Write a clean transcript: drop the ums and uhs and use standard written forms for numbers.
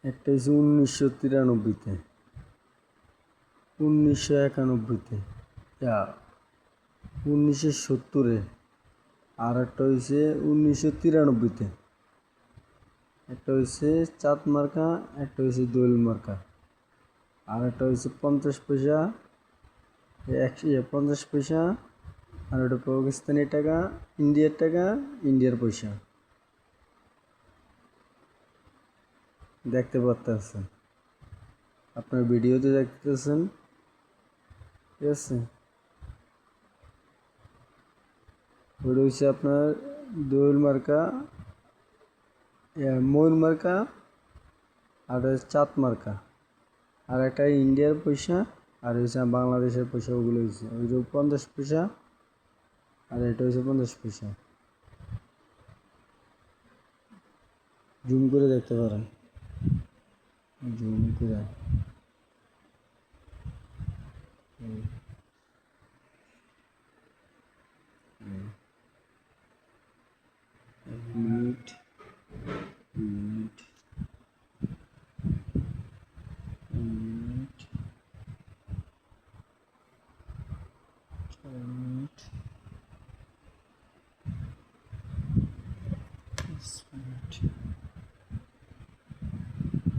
একটা হচ্ছে 1993-তে, 1991-তে, 1970-এ, আর একটা হয়েছে 1993-তে। একটা হয়েছে চাঁদ মার্কা, একটা হয়েছে দোয়েল মার্কা, আর একটা হয়েছে 50 পয়সা, 50 পয়সা, আর ওটা পাকিস্তানি টাকা, ইন্ডিয়ার টাকা, ইন্ডিয়ার পয়সা। দেখতে পাচ্ছেন, আপনার ভিডিওতে দেখতেছেন, ঠিক আছে। ওটা হচ্ছে আপনার দোয়েল মার্কা, ময়ূর মার্কা, আর চাঁদ মার্কা, আর একটা ইন্ডিয়ার পয়সা, আর হচ্ছে বাংলাদেশের পয়সা। ওগুলো হয়েছে ওই যে 50 পয়সা, আর এটা হচ্ছে 50 পয়সা। জুম করে দেখতে পারেন, জুম করে। এক মিনিট, মিনিট, মিনিট, 4 মিনিট।